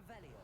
Revelio.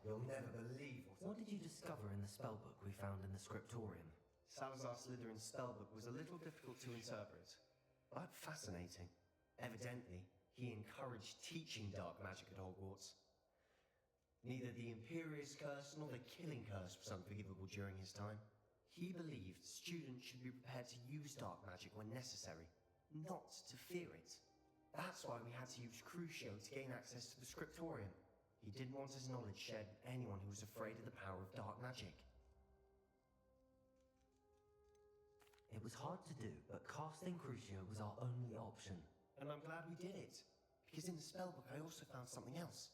You'll never believe What did you discover in the spellbook we found in the scriptorium? Salazar Slytherin's spellbook was a little difficult to interpret, but fascinating. Evidently, he encouraged teaching dark magic at Hogwarts. Neither the Imperious Curse nor the Killing Curse was unforgivable during his time. He believed students should be prepared to use dark magic when necessary, not to fear it. That's why we had to use Crucio to gain access to the scriptorium. He didn't want his knowledge shared with anyone who was afraid of the power of dark magic. It was hard to do, but casting Crucio was our only option. And I'm glad we did it, because in the spellbook I also found something else.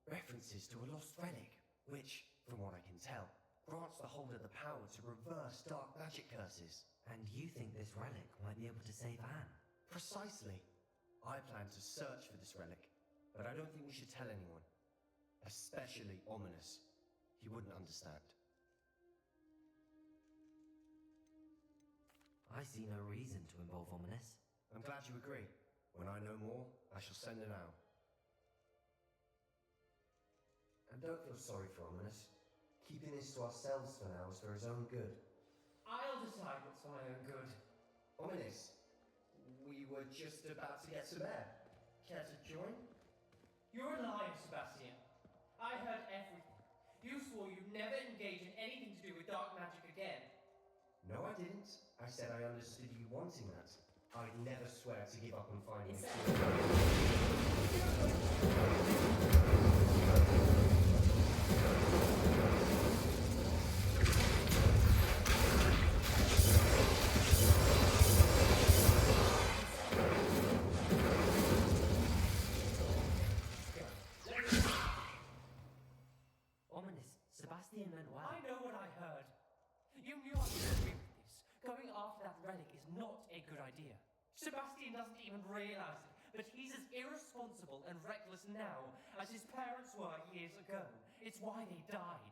References to a lost relic, which, from what I can tell, grants the holder the power to reverse dark magic curses. And you think this relic might be able to save Anne? Precisely. I plan to search for this relic, but I don't think we should tell anyone. Especially Ominous. He wouldn't understand. I see no reason to involve Ominous. I'm glad you agree. When I know more, I shall send it out. And don't feel sorry for Ominous. Keeping this to ourselves for now is for his own good. I'll decide what's for my own good. Ominous, we were just about to get to bed. Care to join? You're a liar, Sebastian. I heard everything. You swore you'd never engage in anything to do with dark magic again. No, I didn't. I said I understood you wanting that. I'd never swear to give up on finding it. Ominous, Sebastian meant well. I know what I heard. You knew I would agree with this. Going after that relic is not a good idea. Sebastian doesn't even realize it, but he's as irresponsible and reckless now as his parents were years ago. It's why they died.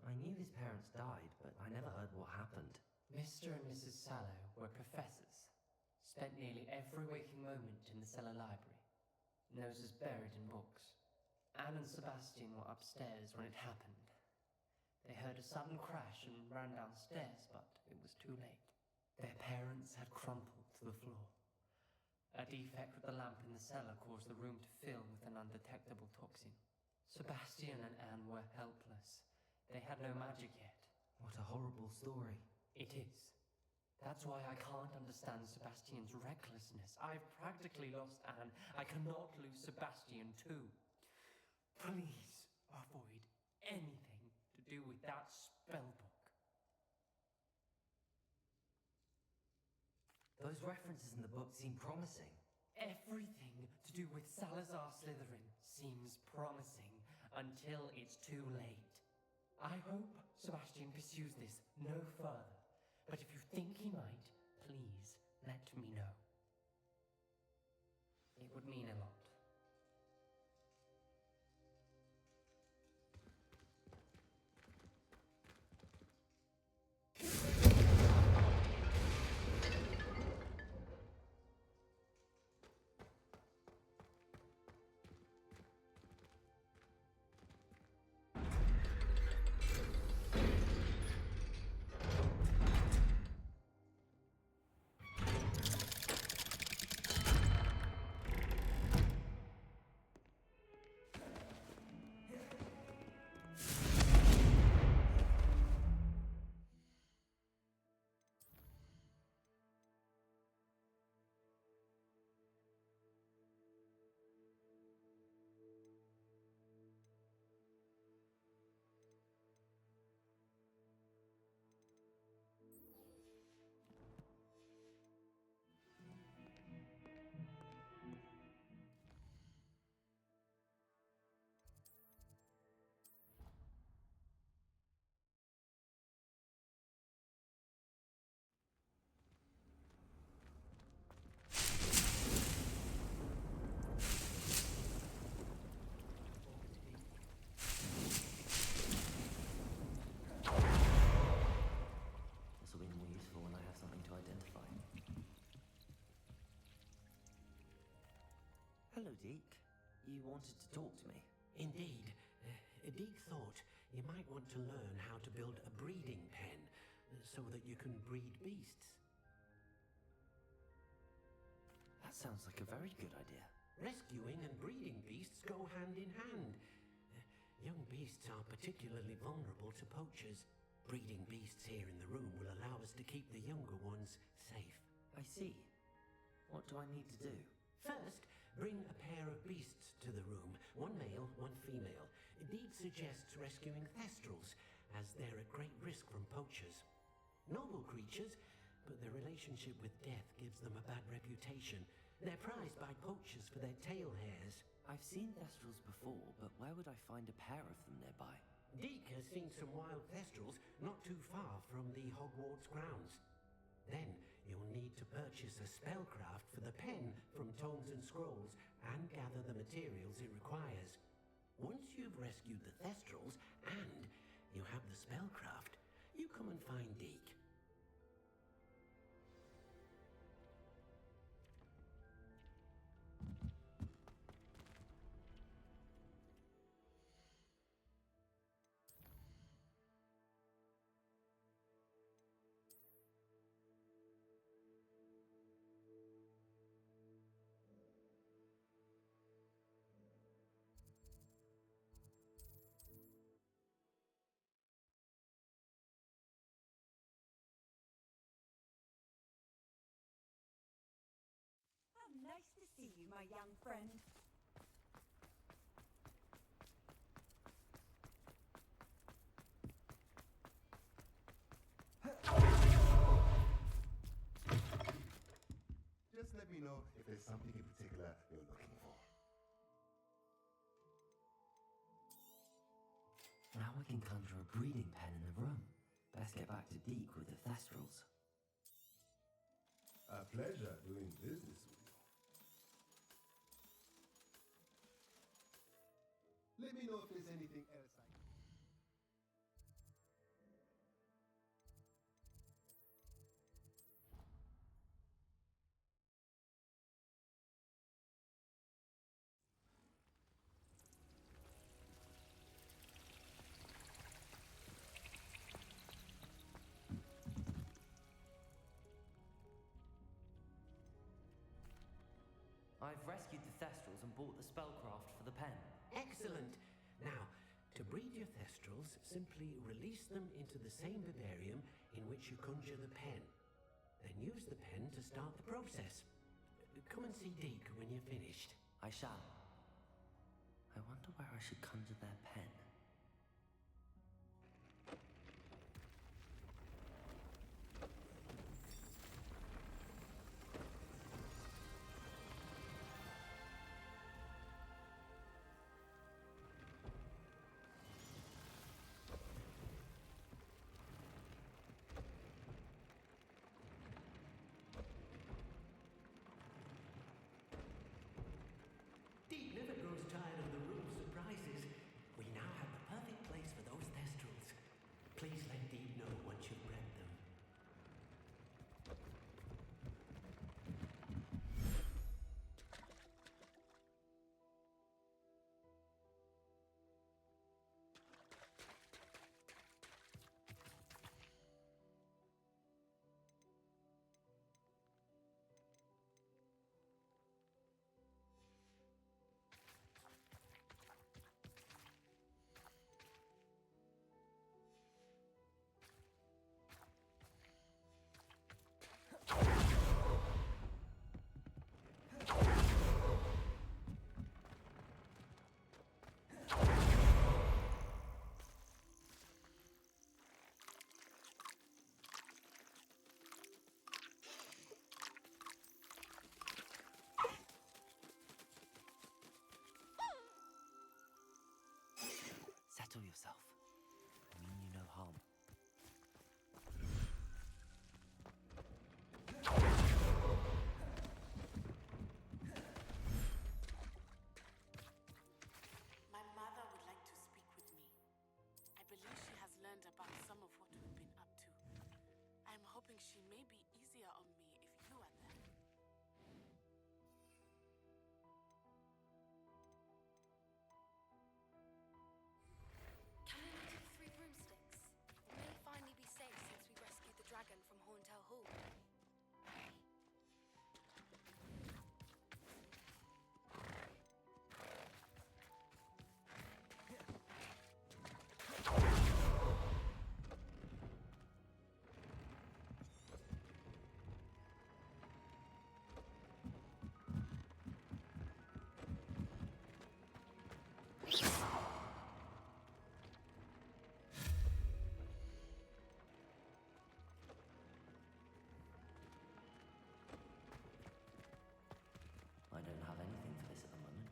I knew his parents died, but I never heard what happened. Mr. and Mrs. Sallow were professors. Spent nearly every waking moment in the cellar library. Noses buried in books. Anne and Sebastian were upstairs when it happened. They heard a sudden crash and ran downstairs, but it was too late. Their parents had crumpled to the floor. A defect with the lamp in the cellar caused the room to fill with an undetectable toxin. Sebastian and Anne were helpless. They had no magic yet. What a horrible story. It is. That's why I can't understand Sebastian's recklessness. I've practically lost Anne. I cannot lose Sebastian too. Please avoid anything to do with that spellbook. Those references in the book seem promising. Everything to do with Salazar Slytherin seems promising until it's too late. I hope Sebastian pursues this no further, but if you think he might, please let me know. It would mean a lot. This will be more useful when I have something to identify. Hello, Deke. You wanted to talk to me? Indeed. Deke thought you might want to learn how to build a breeding pen so that you can breed beasts. That sounds like a very good idea. Rescuing and breeding beasts go hand in hand. Young beasts are particularly vulnerable to poachers. Breeding beasts here in the room will allow us to keep the younger ones safe. I see. What do I need to do? First, bring a pair of beasts to the room. One male, one female. Deke suggests rescuing thestrals, as they're at great risk from poachers. Noble creatures, but their relationship with death gives them a bad reputation. They're prized by poachers for their tail hairs. I've seen thestrals before, but where would I find a pair of them nearby? Deke has seen some wild thestrals not too far from the Hogwarts grounds. Then you'll need to purchase a spellcraft for the pen from Tomes and Scrolls and gather the materials it requires. Once you've rescued the thestrals and you have the spellcraft, you come and find Deke. Nice to see you, my young friend. Just let me know if there's something in particular you're looking for. Now I can conjure a breeding pen in the room. Best get back to Deke with the thestrals. A pleasure doing business with you. Let me know if there's anything else I can. I've rescued the thestrals and bought the spellcraft for the pen. Excellent! Now, to breed your thestrals, simply release them into the same vivarium in which you conjure the pen. Then use the pen to start the process. Come and see Deke when you're finished. I shall. I wonder where I should conjure their pen. may be easier on me if you are there. Can we meet at the Three Broomsticks? It may finally be safe since we rescued the dragon from Horntail Hall. I don't have anything for this at the moment.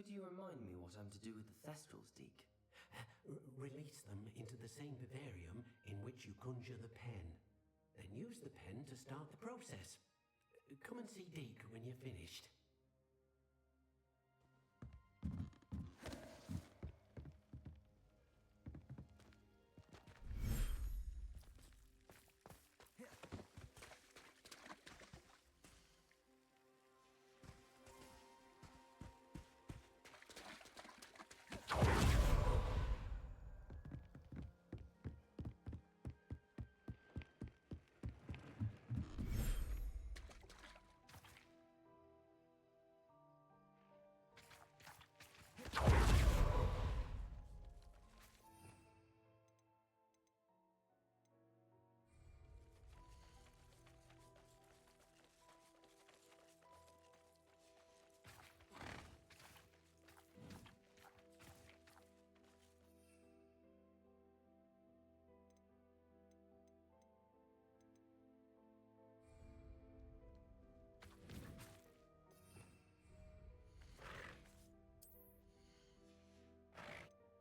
Could you remind me what I'm to do with the Thestrals, Deke? Release them into the same vivarium in which you conjure the pen. Then use the pen to start the process. Come and see Deke when you're finished.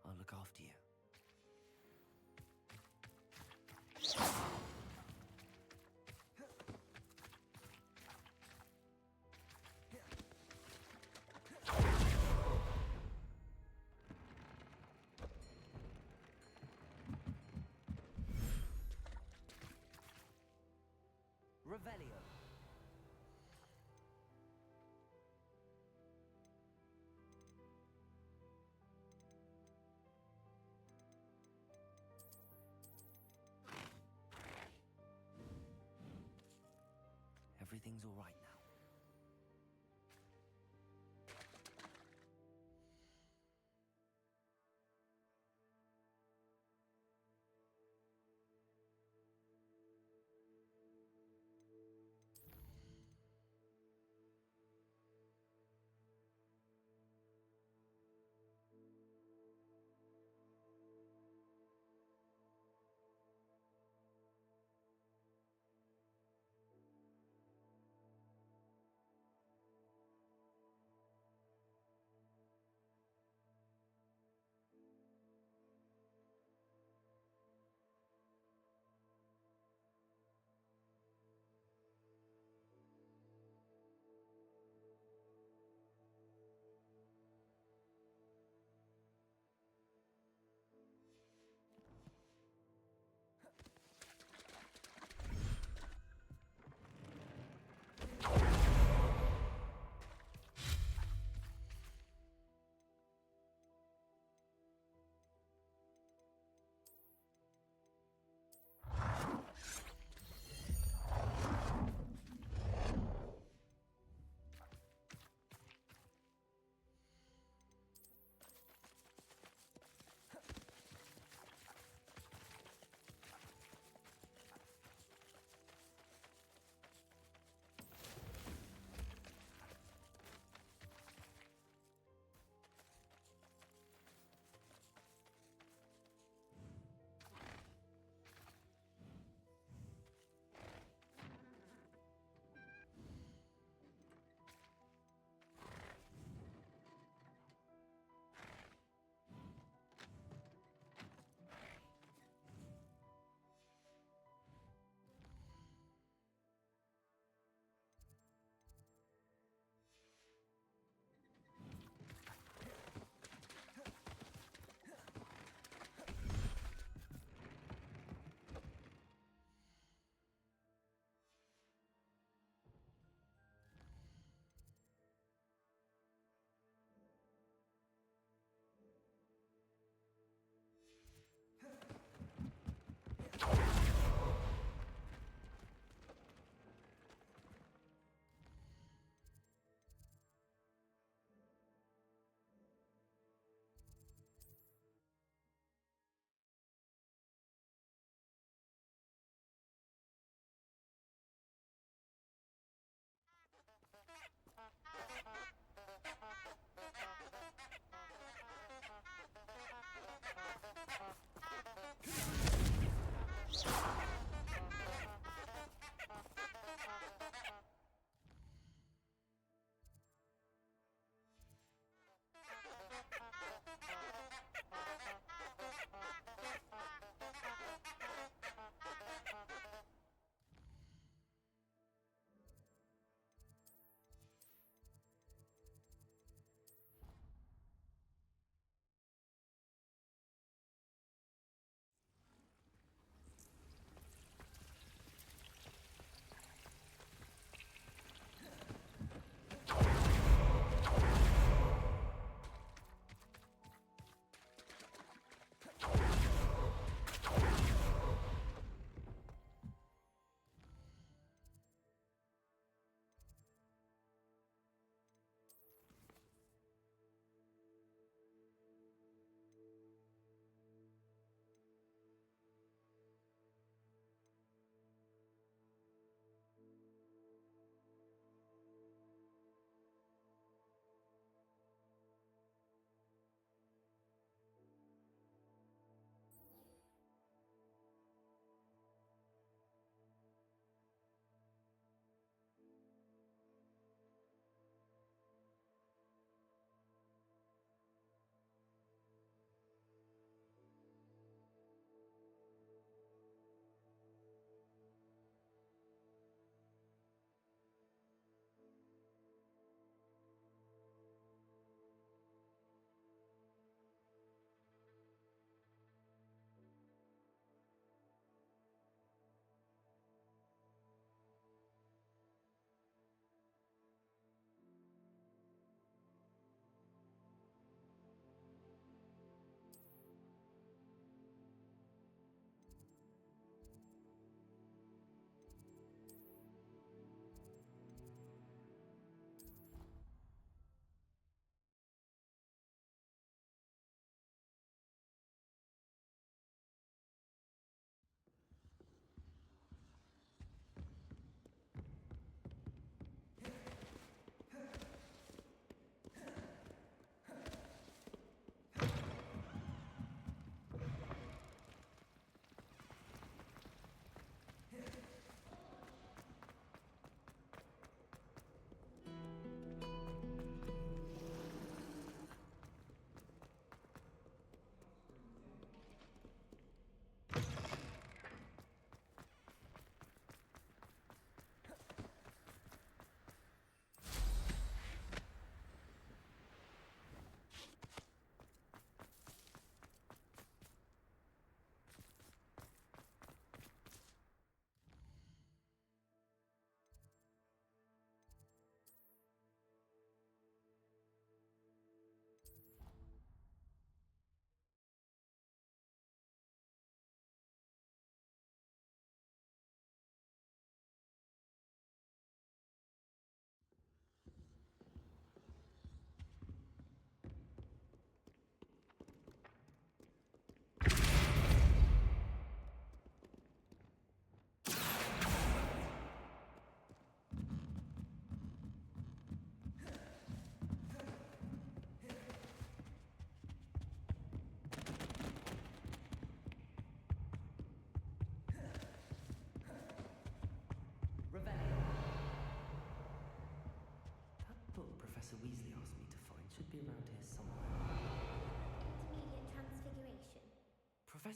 I'll look after you. Revelio. Everything's all right now.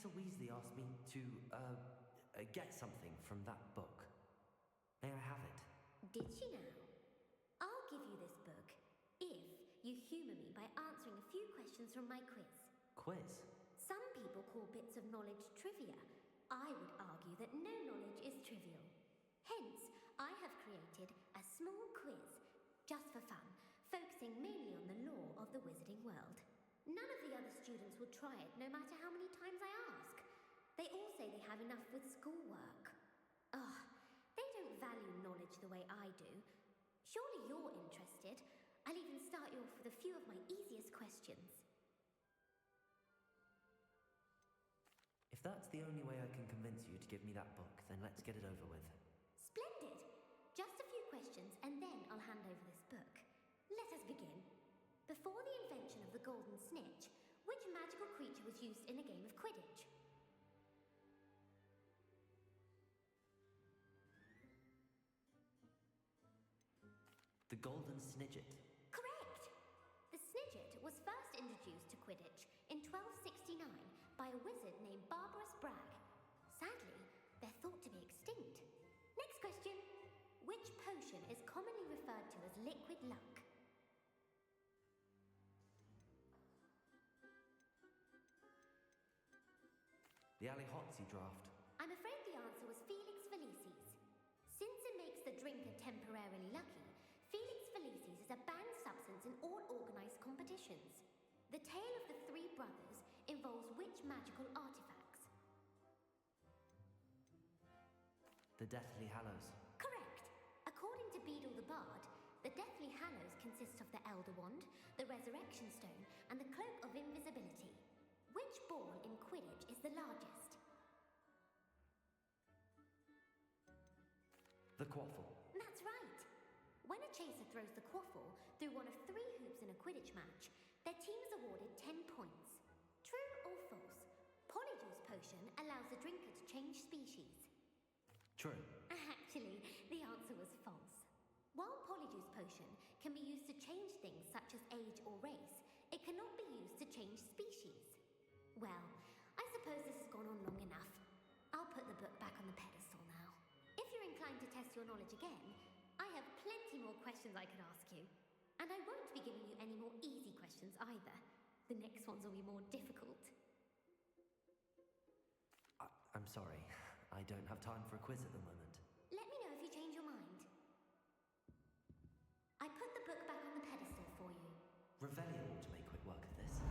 Professor Weasley asked me to, get something from that book. May I have it? Did she now? I'll give you this book if you humour me by answering a few questions from my quiz. Quiz? Some people call bits of knowledge trivia. I would argue that no knowledge is trivial. Hence, I have created a small quiz, just for fun, focusing mainly on the lore of the wizarding world. None of the other students will try it, no matter how many times I ask. They all say they have enough with schoolwork. Ugh, they don't value knowledge the way I do. Surely you're interested. I'll even start you off with a few of my easiest questions. If that's the only way I can convince you to give me that book, then let's get it over with. Splendid! Just a few questions and then I'll hand over this book. Let us begin. Before the invention of the golden snitch, which magical creature was used in a game of Quidditch? The Golden Snidget. Correct! The Snidget was first introduced to Quidditch in 1269 by a wizard named Barbarous Bragg. Sadly, they're thought to be extinct. Next question. Which potion is commonly referred to as liquid luck? The Alihotsy draft. I'm afraid the answer was Felix Felicis. Since it makes the drinker temporarily lucky, Felix Felicis is a banned substance in all organised competitions. The tale of the three brothers involves which magical artifacts? The Deathly Hallows. Correct. According to Beedle the Bard, the Deathly Hallows consists of the Elder Wand, the Resurrection Stone, and the Cloak of Invisibility. Which ball in Quidditch is the largest? The Quaffle. That's right. When a chaser throws the quaffle through one of 3 hoops in a Quidditch match, their team is awarded 10 points. True or false? Polyjuice potion allows the drinker to change species. True. Actually, the answer was false. While Polyjuice potion can be used to change things such as age or race, it cannot be used to change species. Well, I suppose this has gone on long enough. I'll put the book back on the pedestal now. If you're inclined to test your knowledge again, I have plenty more questions I could ask you. And I won't be giving you any more easy questions either. The next ones will be more difficult. I'm sorry. I don't have time for a quiz at the moment. Let me know if you change your mind. I put the book back on the pedestal for you. Revelio ought to make quick work of this.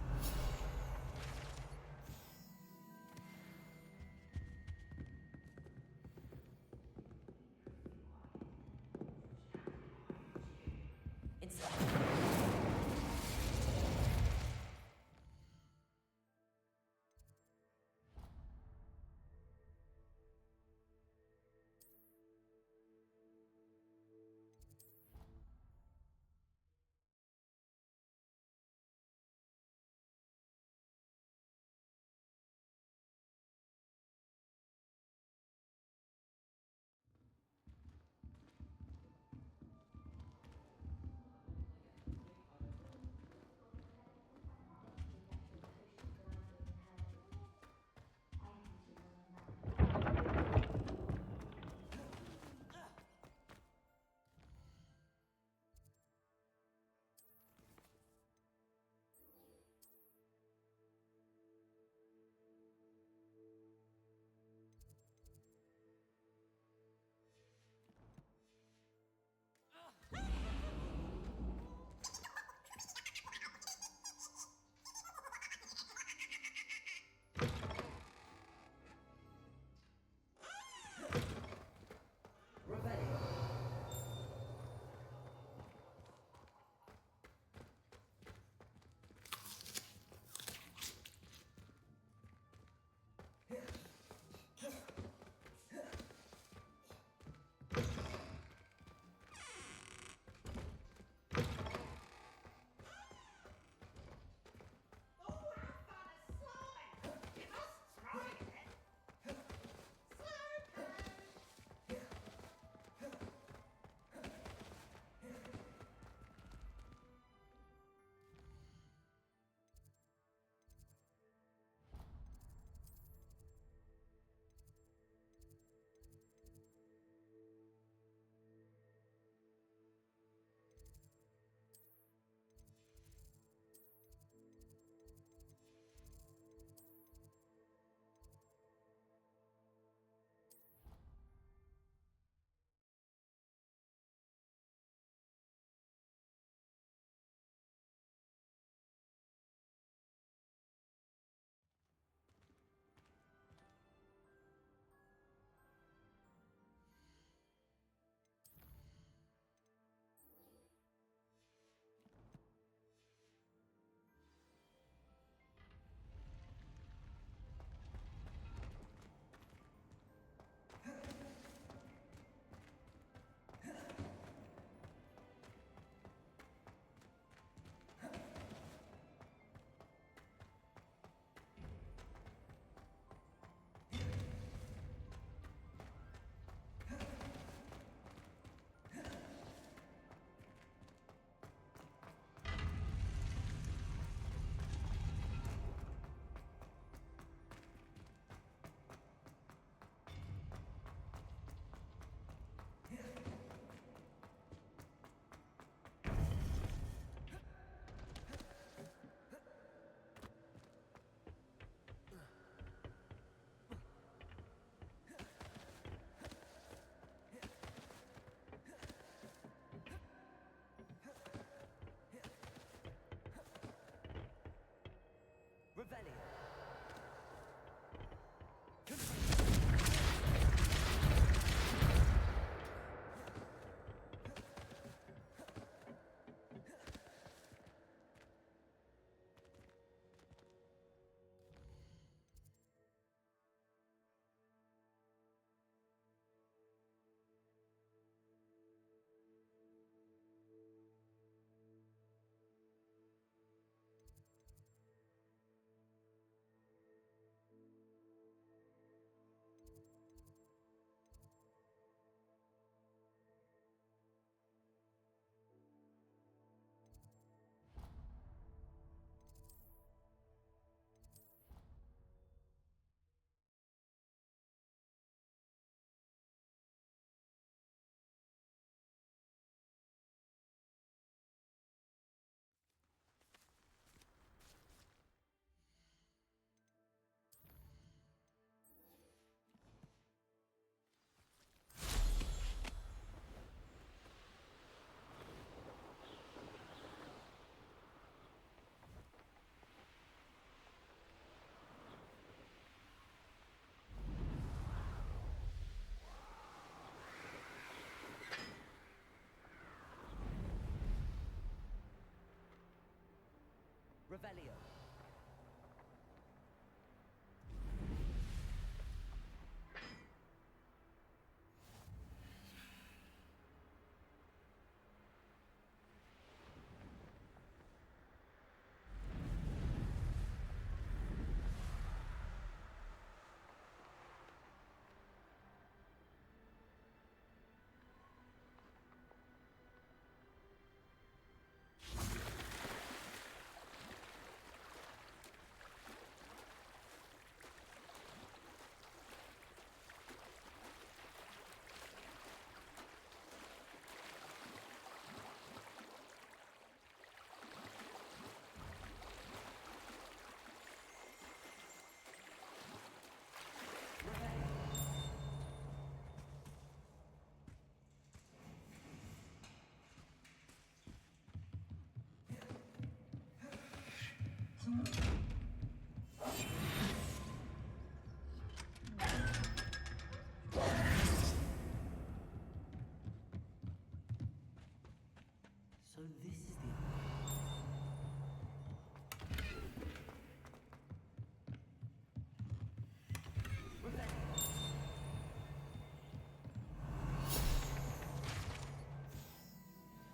Revelio. So this is the...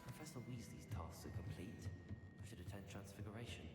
Professor Weasley's tasks are complete. I should attend Transfiguration.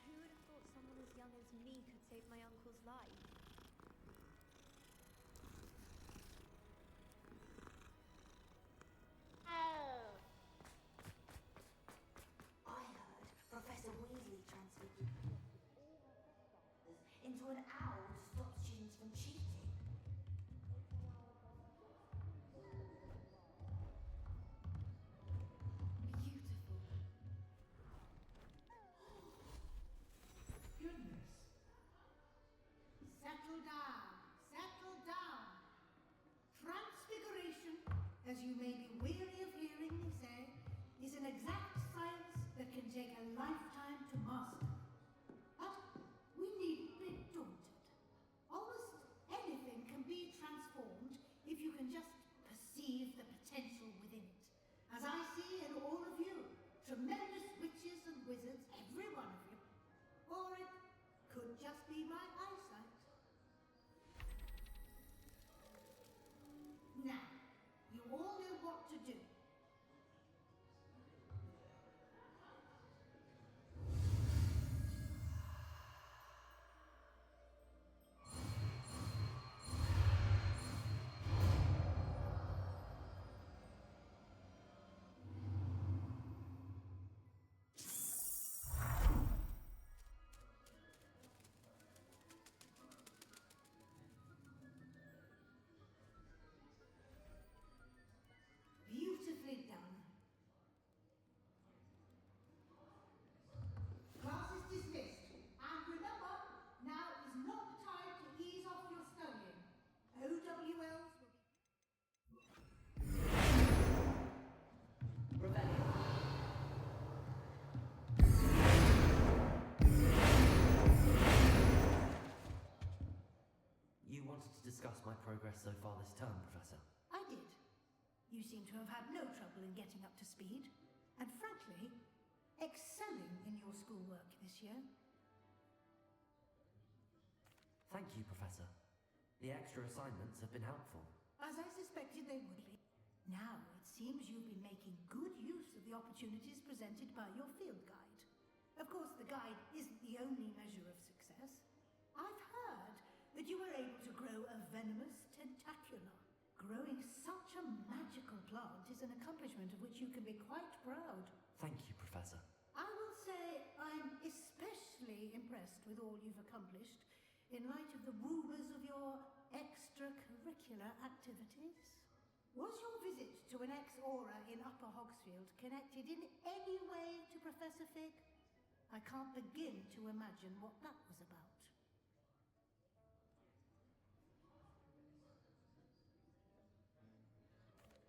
Who would have thought someone as young as me could save my uncle's life? I heard Professor Weasley transfigured all her stepfathers into an owl to stop students from cheating. Beautiful. Goodness. Settle down. Settle down. Transfiguration, as you may be weary of hearing me say, is an exact science that can take a lifetime to master. But we needn't be daunted. Almost anything can be transformed if you can just perceive the potential within it. As I see in all of you, tremendous witches and wizards, every one of you. Or it could just be my eyesight. Now, you all know what to do. Beautifully done. Class is dismissed. And remember, now is not the time to ease off your studying. OWLs will be... Revelio. You wanted to discuss my progress so far this term, Professor. I did. You seem to have had no trouble in getting up to speed, and frankly, excelling in your schoolwork this year. Thank you, Professor. The extra assignments have been helpful. As I suspected they would be. Now, it seems you've been making good use of the opportunities presented by your field guide. Of course, the guide isn't the only measure of success. I've heard that you were able to grow a venomous tentacula. Growing such a magical plant is an accomplishment of which you can be quite proud. Thank you, Professor. I will say I'm especially impressed with all you've accomplished in light of the rumours of your extracurricular activities. Was your visit to an ex-aura in Upper Hogsfield connected in any way to Professor Fig? I can't begin to imagine what that was about.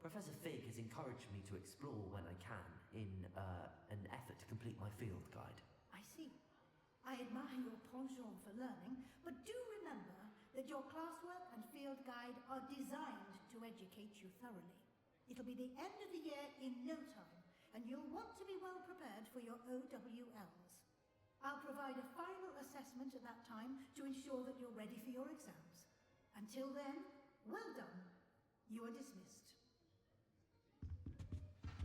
Professor Fig has encouraged me to explore when I can in an effort to complete my field guide. I see. I admire your penchant for learning, but do remember that your classwork and field guide are designed to educate you thoroughly. It'll be the end of the year in no time, and you'll want to be well prepared for your OWLs. I'll provide a final assessment at that time to ensure that you're ready for your exams. Until then, well done. You are dismissed.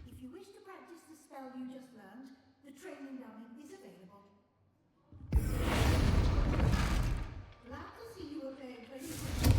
If you wish to practice the spell you just learned, the training dummy is available. Glad to see you are paying very good.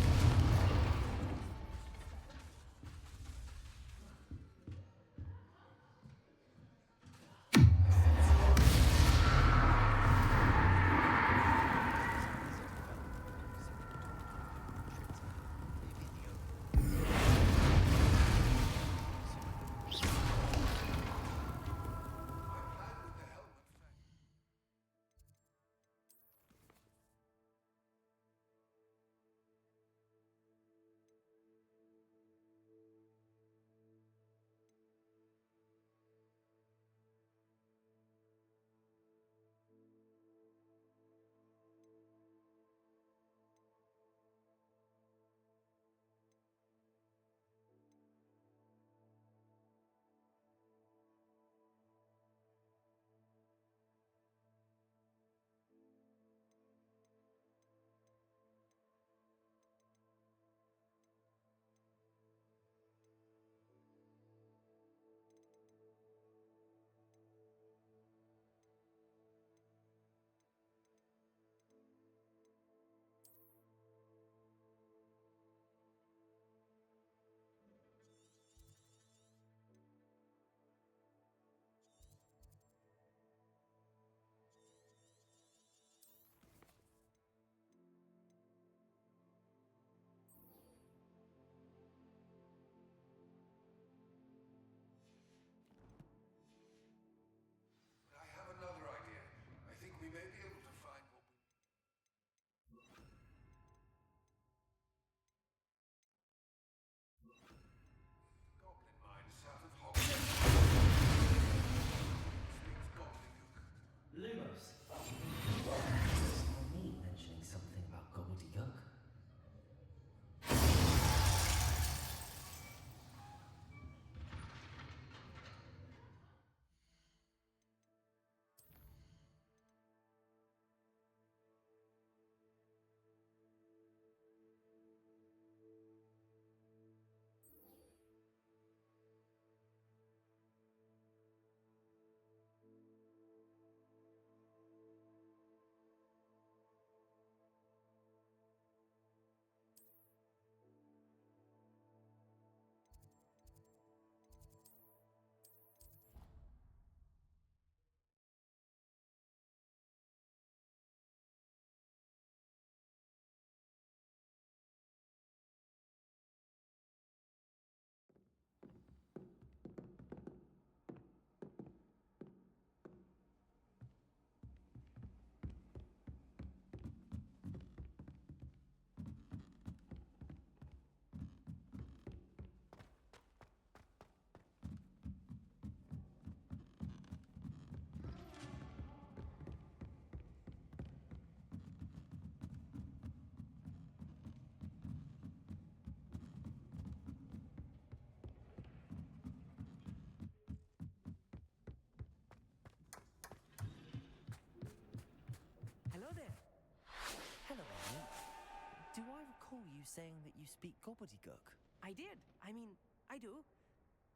saying that you speak gobbledygook. I did. I mean, I do.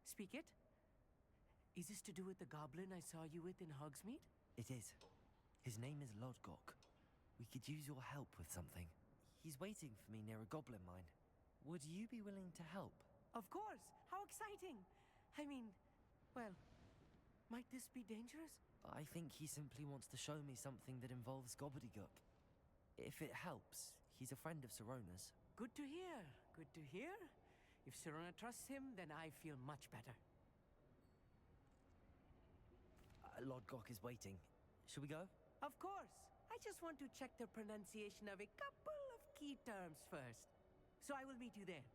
Speak it. Is this to do with the goblin I saw you with in Hogsmeade? It is. His name is Lodgok. We could use your help with something. He's waiting for me near a goblin mine. Would you be willing to help? Of course! How exciting! I mean, well, might this be dangerous? I think he simply wants to show me something that involves gobbledygook. If it helps, he's a friend of Sirona's. Good to hear. Good to hear. If Sirona trusts him, then I feel much better. Lodgok is waiting. Shall we go? Of course. I just want to check the pronunciation of a couple of key terms first. So I will meet you there.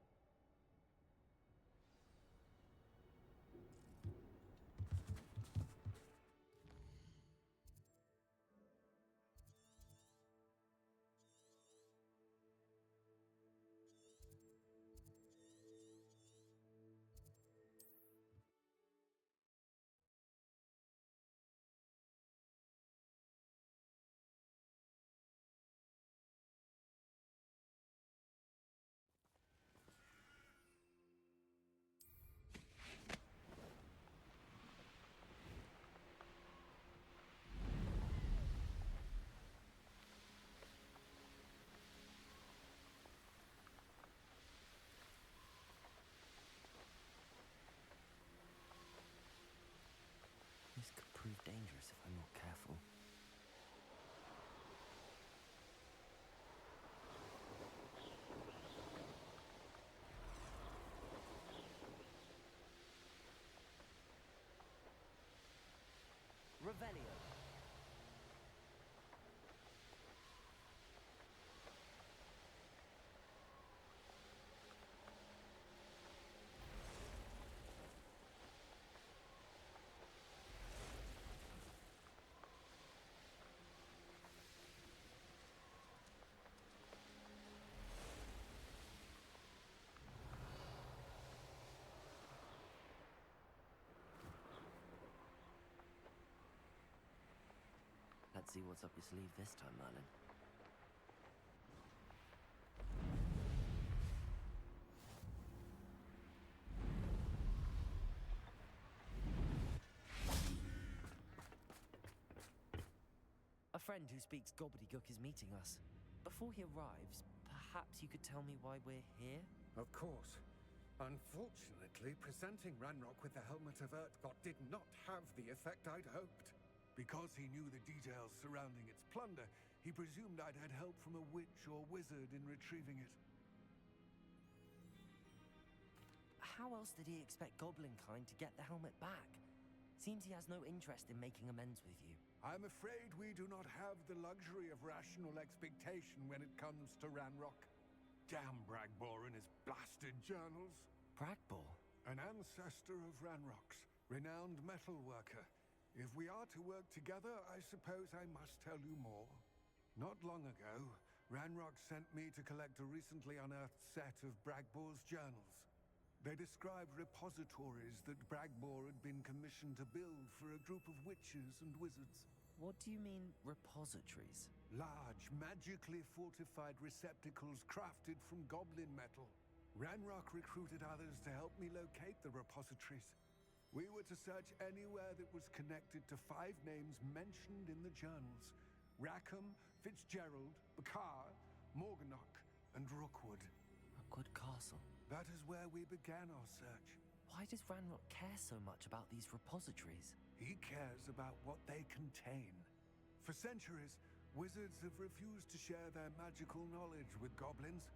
This could prove dangerous if I'm not careful. Revelio. Let's see what's up your sleeve this time, Merlin. A friend who speaks gobbledygook is meeting us. Before he arrives, perhaps you could tell me why we're here? Of course. Unfortunately, presenting Ranrock with the Helmet of Urtkot did not have the effect I'd hoped. Because he knew the details surrounding its plunder, he presumed I'd had help from a witch or wizard in retrieving it. How else did he expect Goblinkind to get the helmet back? Seems he has no interest in making amends with you. I'm afraid we do not have the luxury of rational expectation when it comes to Ranrock. Damn Bragbor and his blasted journals. Bragbor? An ancestor of Ranrock's, renowned metal worker. If we are to work together, I suppose I must tell you more. Not long ago, Ranrock sent me to collect a recently unearthed set of Bragbor's journals. They described repositories that Bragbor had been commissioned to build for a group of witches and wizards. What do you mean, repositories? Large, magically fortified receptacles crafted from goblin metal. Ranrock recruited others to help me locate the repositories. We were to search anywhere that was connected to 5 names mentioned in the journals. Rackham, Fitzgerald, Bakar, Morganach, and Rookwood. Rookwood Castle? That is where we began our search. Why does Ranrock care so much about these repositories? He cares about what they contain. For centuries, wizards have refused to share their magical knowledge with goblins.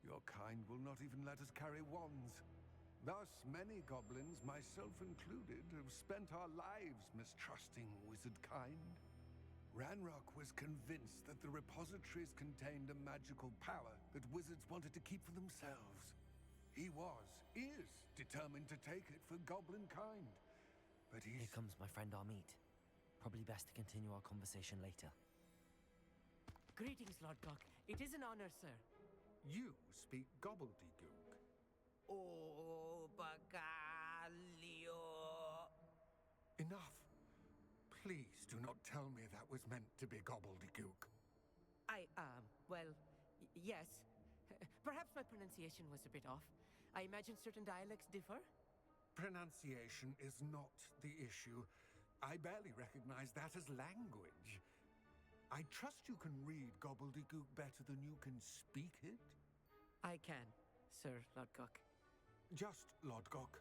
Your kind will not even let us carry wands. Thus, many goblins, myself included, have spent our lives mistrusting wizard kind. Ranrock was convinced that the repositories contained a magical power that wizards wanted to keep for themselves. He is determined to take it for goblin kind. But Here comes my friend Amit. Probably best to continue our conversation later. Greetings, Lodgok. It is an honor, sir. You speak gobbledygook. Oh, Bacalio. Enough. Please do not tell me that was meant to be gobbledygook. Well, yes. Perhaps my pronunciation was a bit off. I imagine certain dialects differ? Pronunciation is not the issue. I barely recognize that as language. I trust you can read gobbledygook better than you can speak it? I can, Sir Lodgok. Just Lodgok.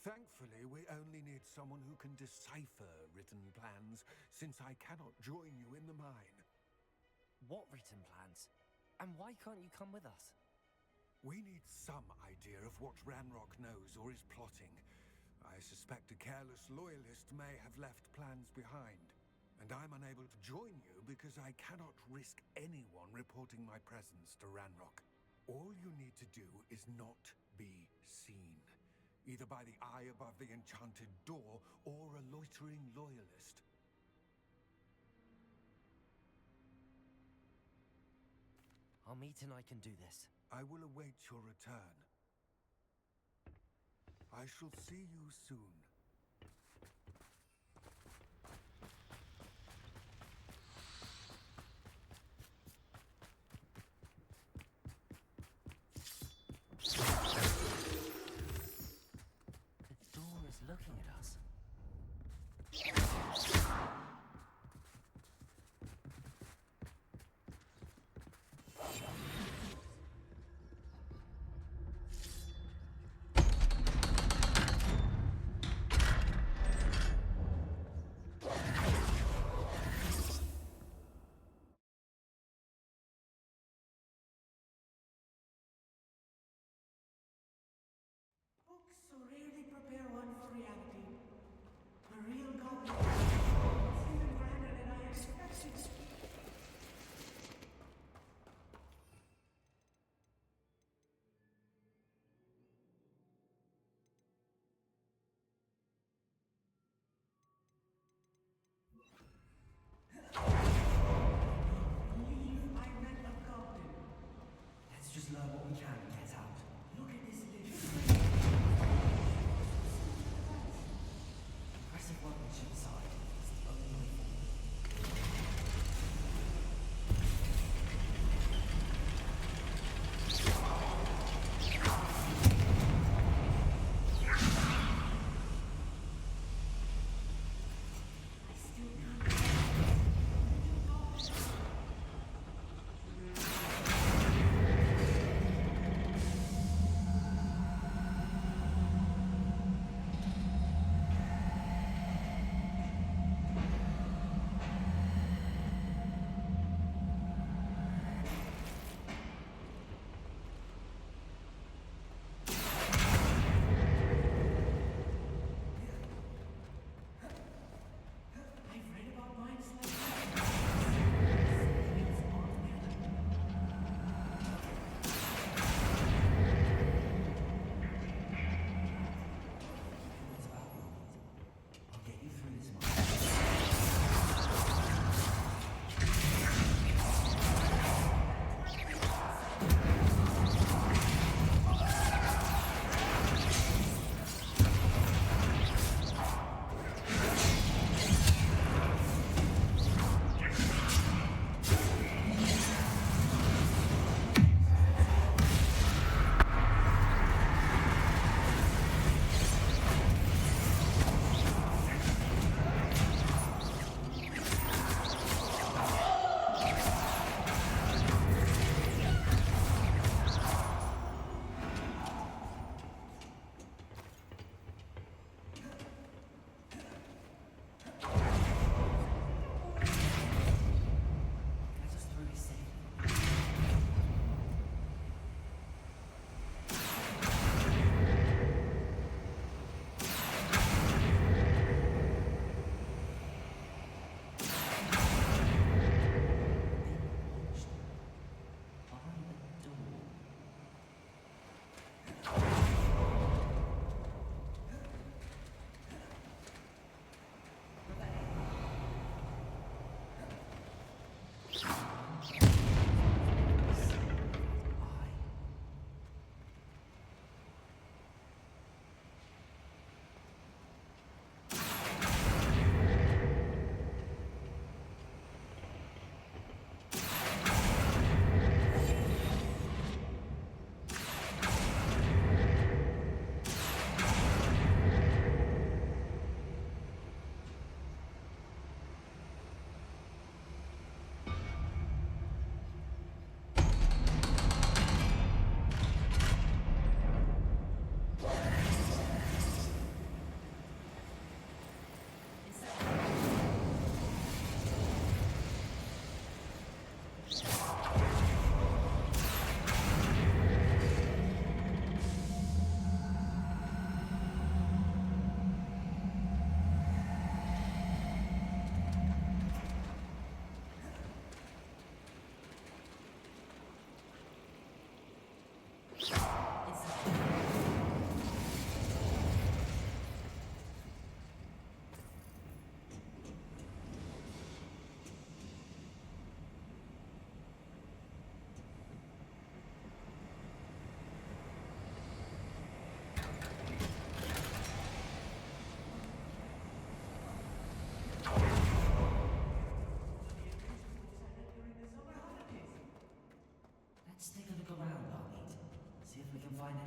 Thankfully, we only need someone who can decipher written plans, since I cannot join you in the mine. What written plans? And why can't you come with us? We need some idea of what Ranrock knows or is plotting. I suspect a careless loyalist may have left plans behind. And I'm unable to join you because I cannot risk anyone reporting my presence to Ranrock. All you need to do is not be seen, either by the eye above the enchanted door or a loitering loyalist. Our meet and I can do this. I will await your return. I shall see you soon. The door is looking at us.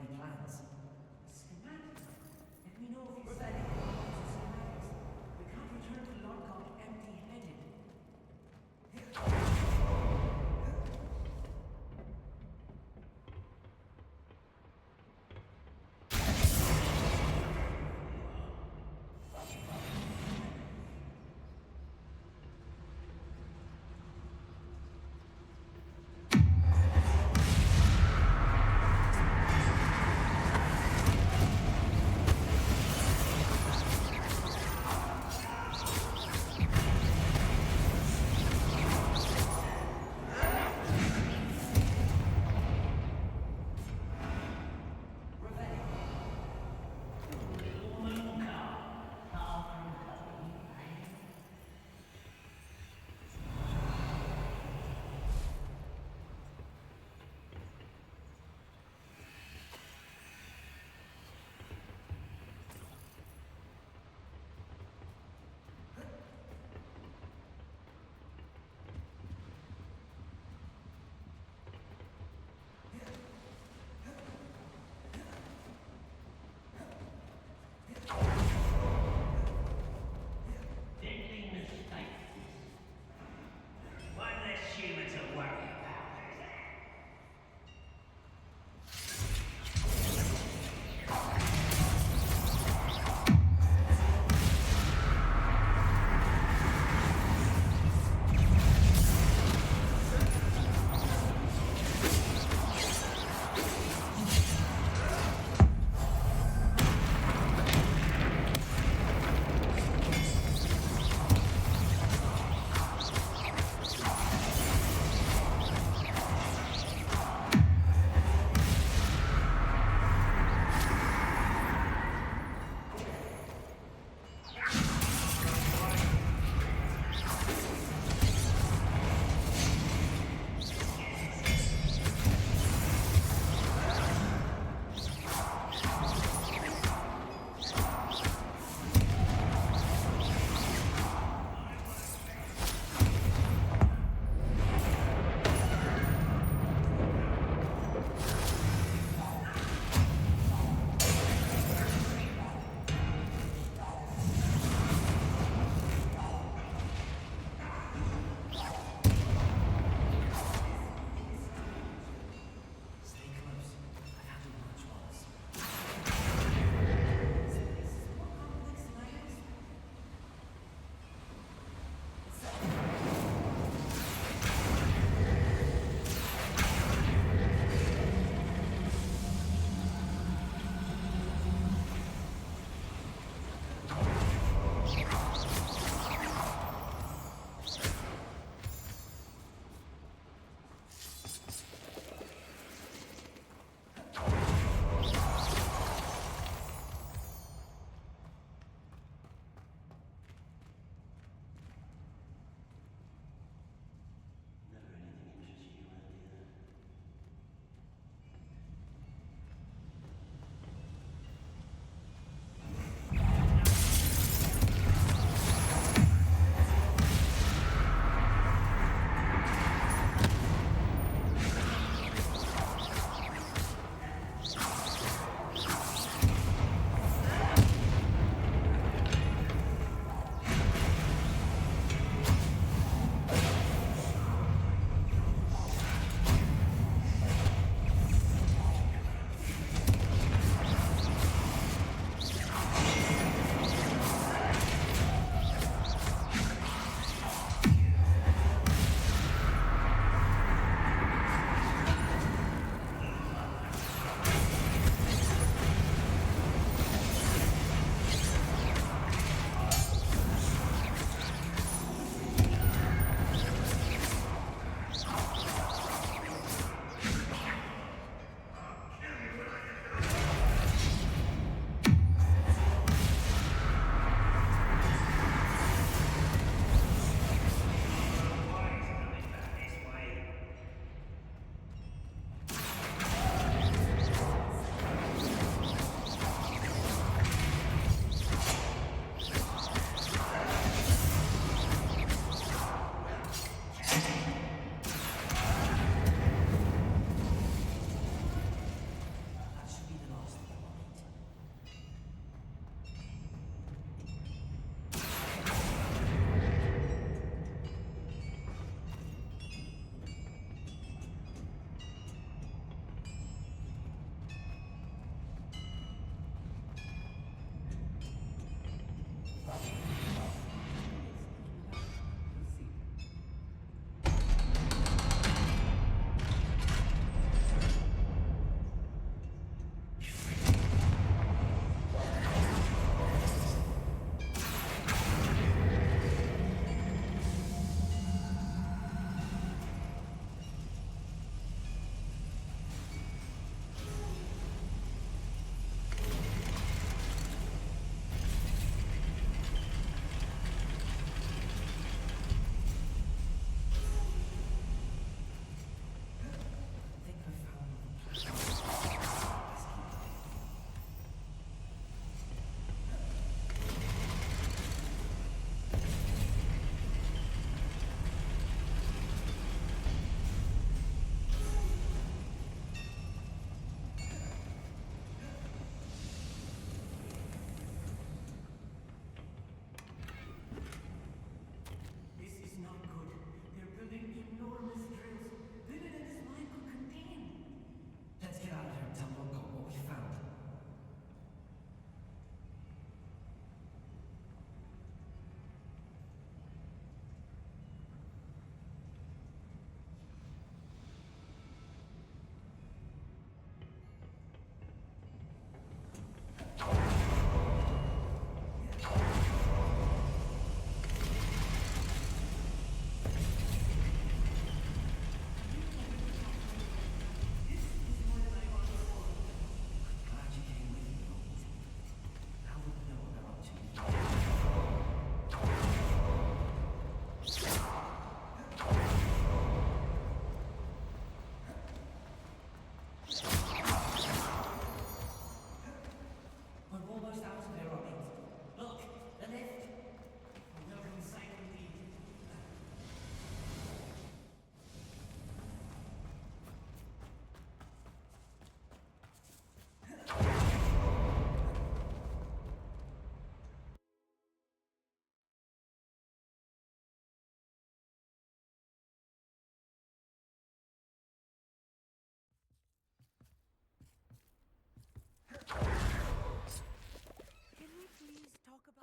any plans? Schematics? Let me know if you're studying schematics. We can't return to Lodgok empty-handed.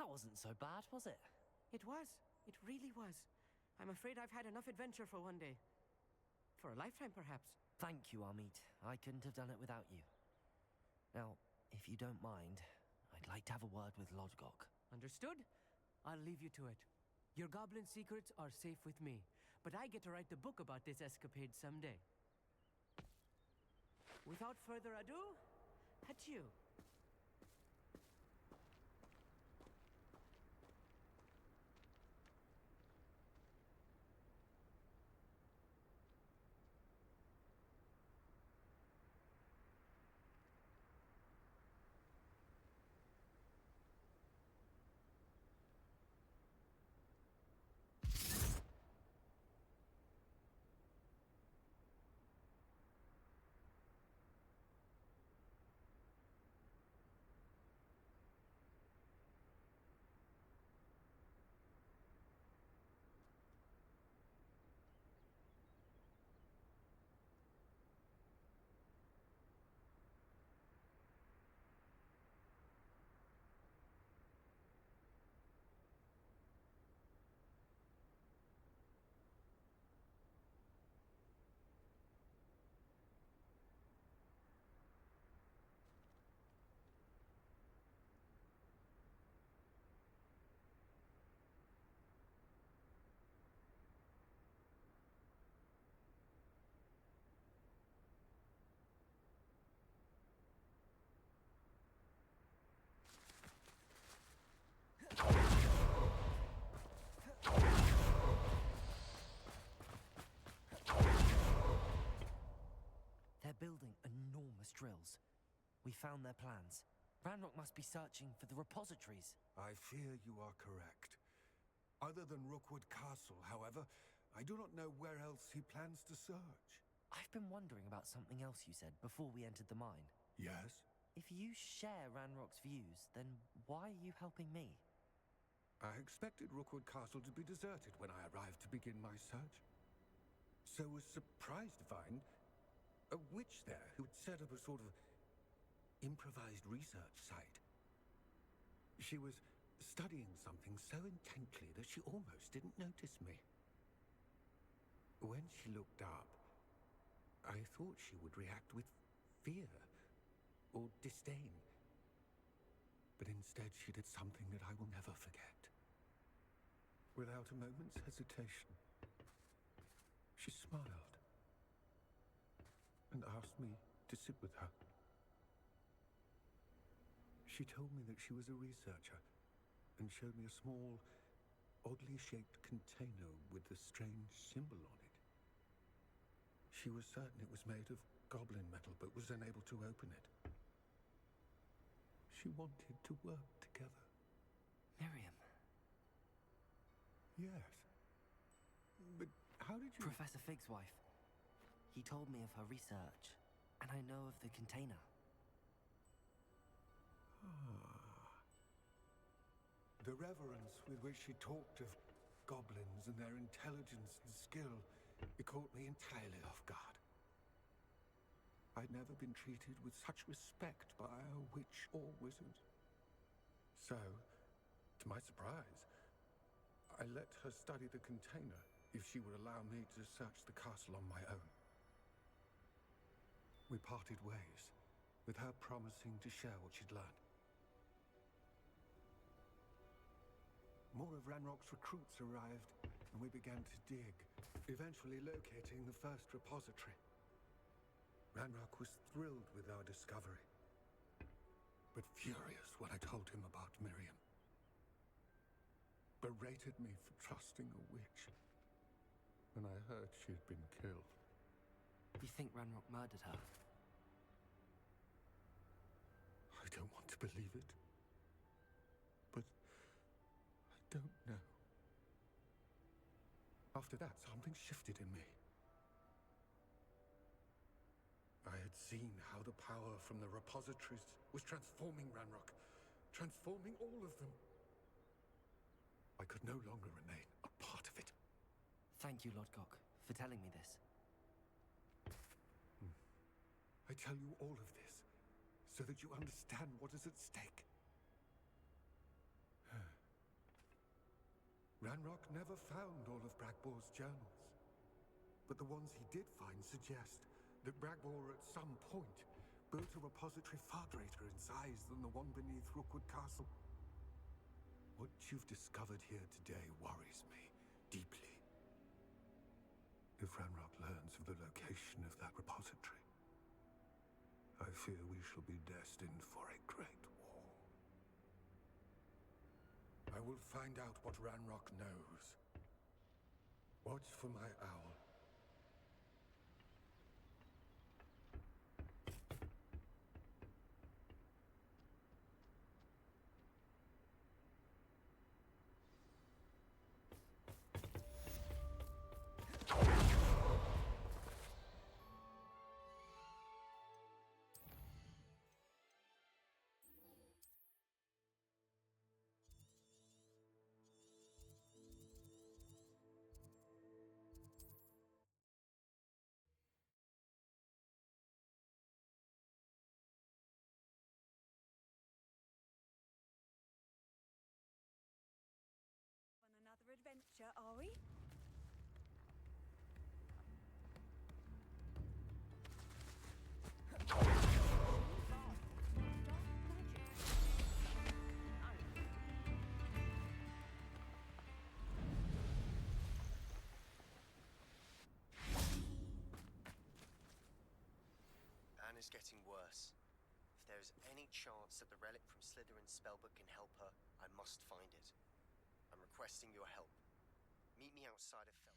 That wasn't so bad, was it? It was. It really was. I'm afraid I've had enough adventure for one day. For a lifetime, perhaps. Thank you, Amit. I couldn't have done it without you. Now, if you don't mind, I'd like to have a word with Lodgok. Understood? I'll leave you to it. Your goblin secrets are safe with me, but I get to write the book about this escapade someday. Without further ado, adieu. They're building enormous drills. We found their plans. Ranrock must be searching for the repositories. I fear you are correct. Other than Rookwood Castle, however, I do not know where else he plans to search. I've been wondering about something else you said before we entered the mine. Yes? If you share Ranrock's views, then why are you helping me? I expected Rookwood Castle to be deserted when I arrived to begin my search. So was surprised to find a witch there who'd set up a sort of improvised research site. She was studying something so intently that she almost didn't notice me. When she looked up, I thought she would react with fear or disdain. But instead she did something that I will never forget. Without a moment's hesitation, she smiled and asked me to sit with her. She told me that she was a researcher and showed me a small, oddly shaped container with a strange symbol on it. She was certain it was made of goblin metal, but was unable to open it. She wanted to work together. Miriam. Yes. But how did you... Professor Fig's wife. He told me of her research, and I know of the container. The reverence with which she talked of goblins and their intelligence and skill, it caught me entirely off guard. I'd never been treated with such respect by a witch or wizard. So, to my surprise, I let her study the container if she would allow me to search the castle on my own. We parted ways, with her promising to share what she'd learned. More of Ranrock's recruits arrived, and we began to dig, eventually locating the first repository. Ranrock was thrilled with our discovery, but furious when I told him about Miriam. Berated me for trusting a witch when I heard she had been killed. You think Ranrock murdered her? I don't want to believe it, but I don't know. After that, something shifted in me. I had seen how the power from the repositories was transforming Ranrock, transforming all of them. I could no longer remain a part of it. Thank you, Lodgok, for telling me this. I tell you all of this so that you understand what is at stake. Ranrock never found all of Bragbor's journals. But the ones he did find suggest that Bragbor at some point built a repository far greater in size than the one beneath Rookwood Castle. What you've discovered here today worries me deeply. If Ranrock learns of the location of that repository, I fear we shall be destined for a great war. I will find out what Ranrock knows. Watch for my owl. Another adventure, are we? Anne is getting worse. If there is any chance that the relic from Slytherin's spellbook can help her, I must find it. I'm requesting your help. Meet me outside of Fel.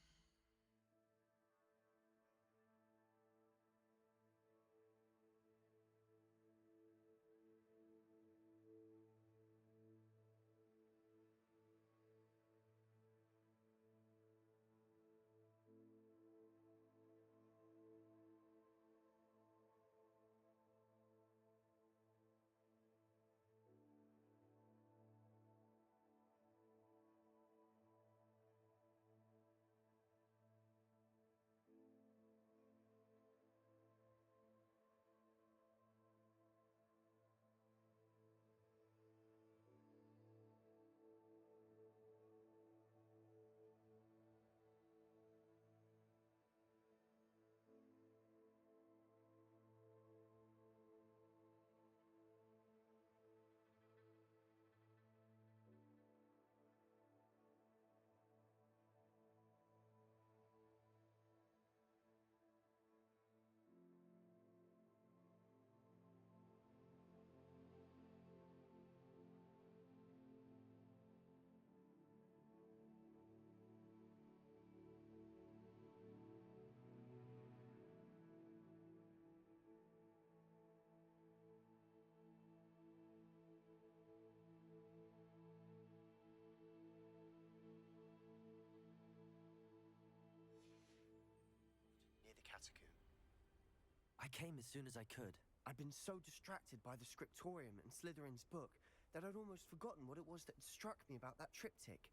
I came as soon as I could. I'd been so distracted by the scriptorium and Slytherin's book that I'd almost forgotten what it was that struck me about that triptych.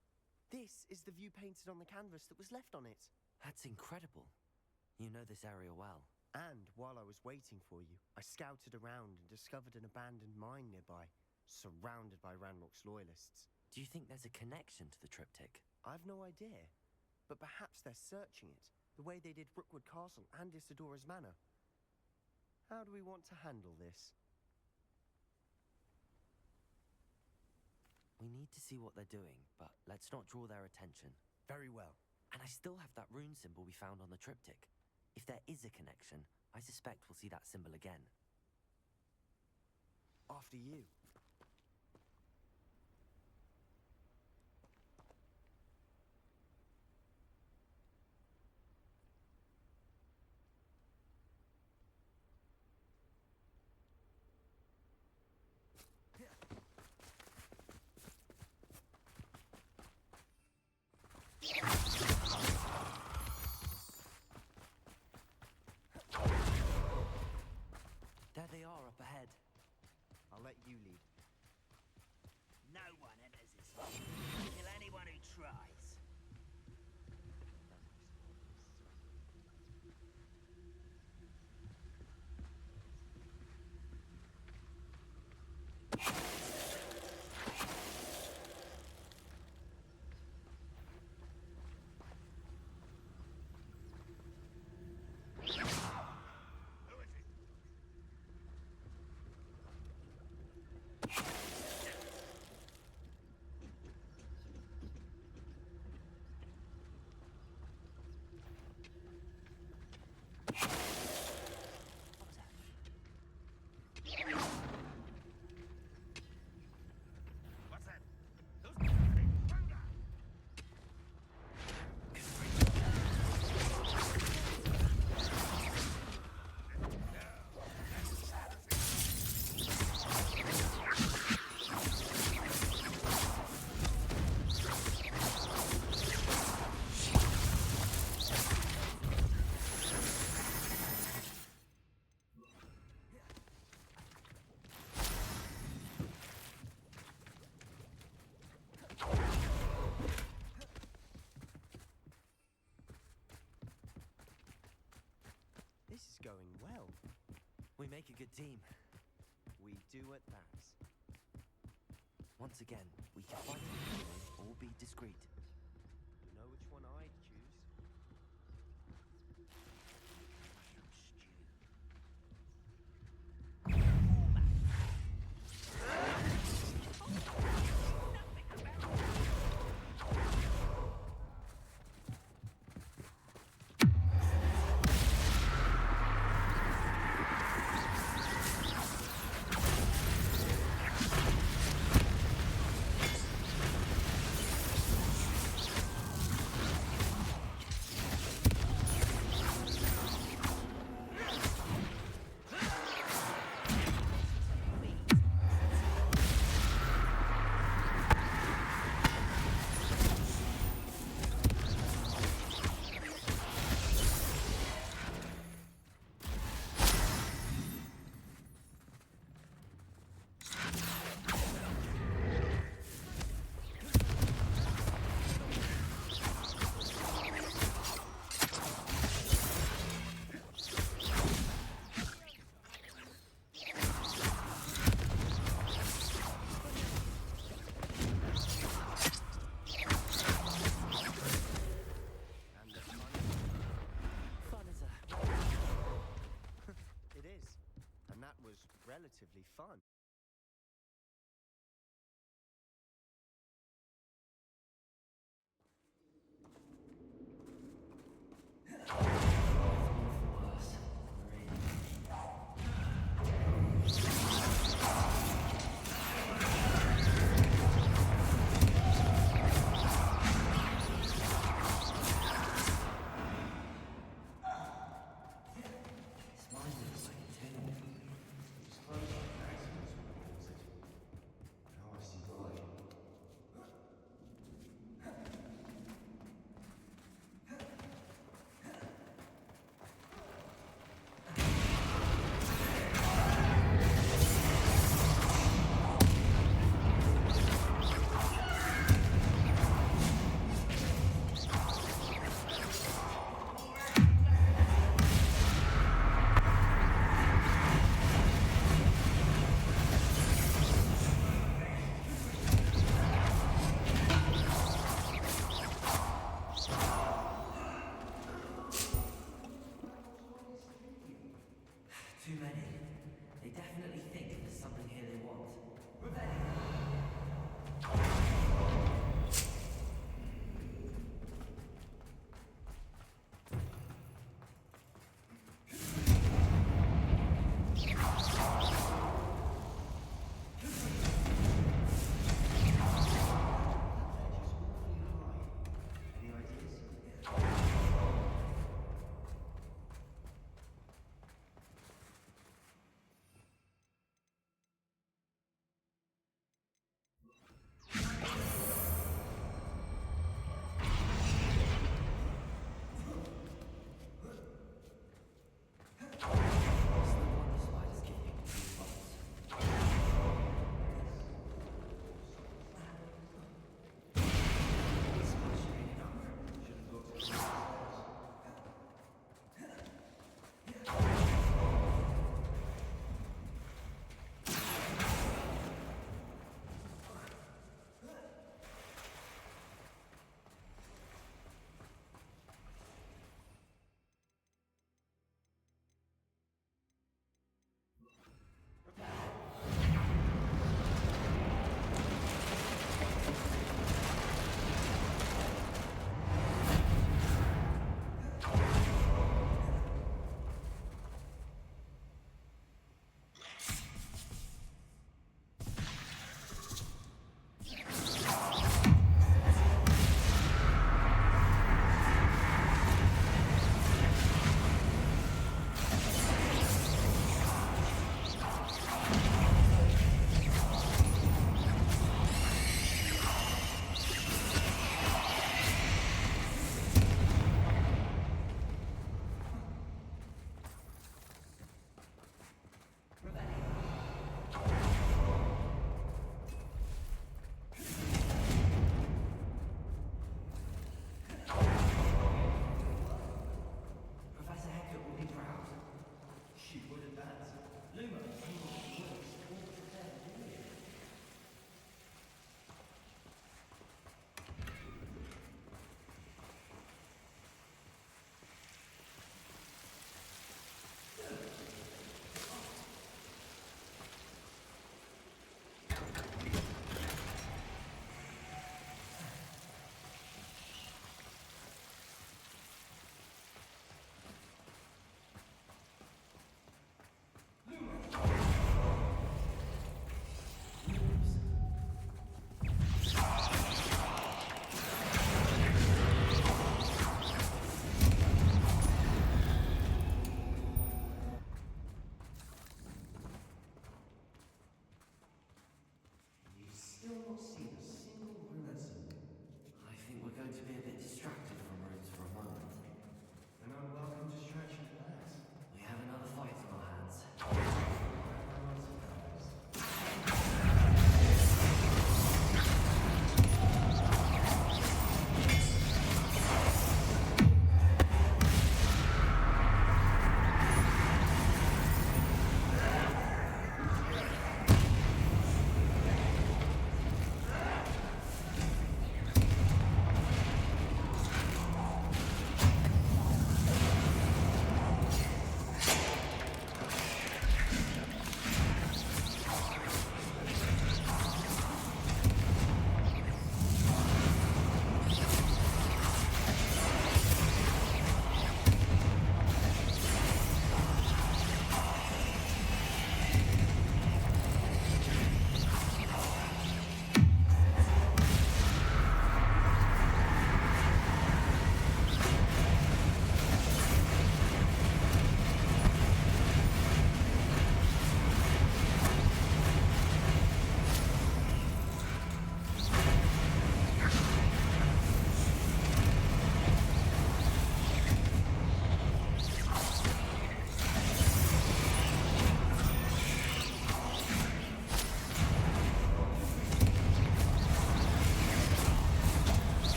This is the view painted on the canvas that was left on it. That's incredible. You know this area well. And while I was waiting for you, I scouted around and discovered an abandoned mine nearby, surrounded by Ranrock's loyalists. Do you think there's a connection to the triptych? I've no idea, but perhaps they're searching it, the way they did Rookwood Castle and Isidora's Manor. How do we want to handle this? We need to see what they're doing, but let's not draw their attention. Very well. And I still have that rune symbol we found on the triptych. If there is a connection, I suspect we'll see that symbol again. After you. There they are up ahead. I'll let you lead. No one enters this one. Kill anyone who tries. make a good team. We do at that. Once again, we can fight or be discreet. You know which one I'd choose?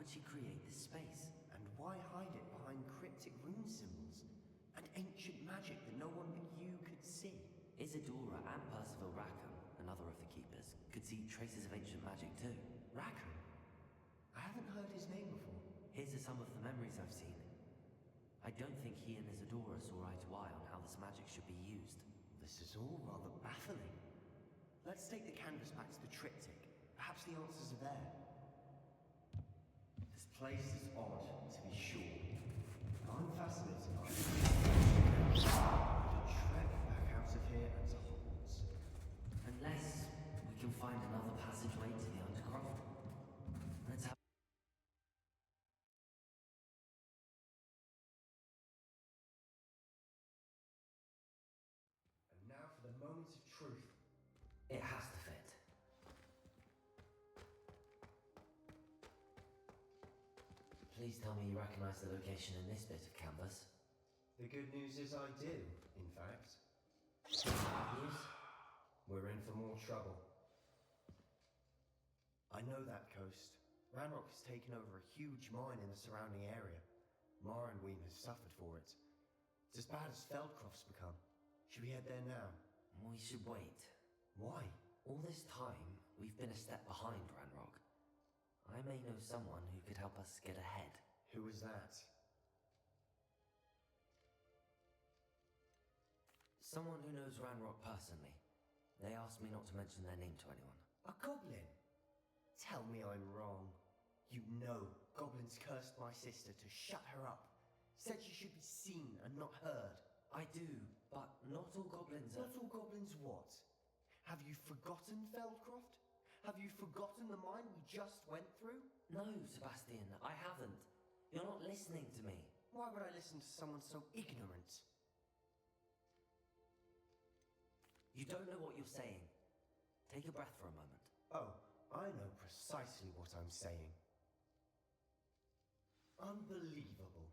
could she create this space? And why hide it behind cryptic rune symbols and ancient magic that no one but you could see? Isadora and Percival Rackham, another of the keepers, could see traces of ancient magic too. Rackham? I haven't heard his name before. His are some of the memories I've seen. I don't think he and Isadora saw eye to eye on how this magic should be used. This is all rather baffling. Let's take the canvas back to the triptych. Perhaps the answers are there. This place is odd, to be sure. I'm fascinated by it. A trek back out of here and to Hogwarts. Unless we can find another passageway to the Undercroft. Let's have... And now for the moment of truth. It has to fit. Please tell me you recognize the location in this bit of canvas. The good news is I do, in fact. Bad news? We're in for more trouble. I know that coast. Ranrock has taken over a huge mine in the surrounding area. Morrowind has suffered for it. It's as bad as Feldcroft's become. Should we head there now? We should wait. Why? All this time, we've been a step behind Ranrock. I may know someone who could help us get ahead. Who is that? Someone who knows Ranrock personally. They asked me not to mention their name to anyone. A goblin? Tell me I'm wrong. You know goblins cursed my sister to shut her up. Said she should be seen and not heard. I do, but not all goblins are... Not all goblins what? Have you forgotten Feldcroft? Have you forgotten the mine we just went through? No, Sebastian, I haven't. You're not listening to me. Why would I listen to someone so ignorant? You don't know what you're saying. Take a breath for a moment. Oh, I know precisely what I'm saying. Unbelievable.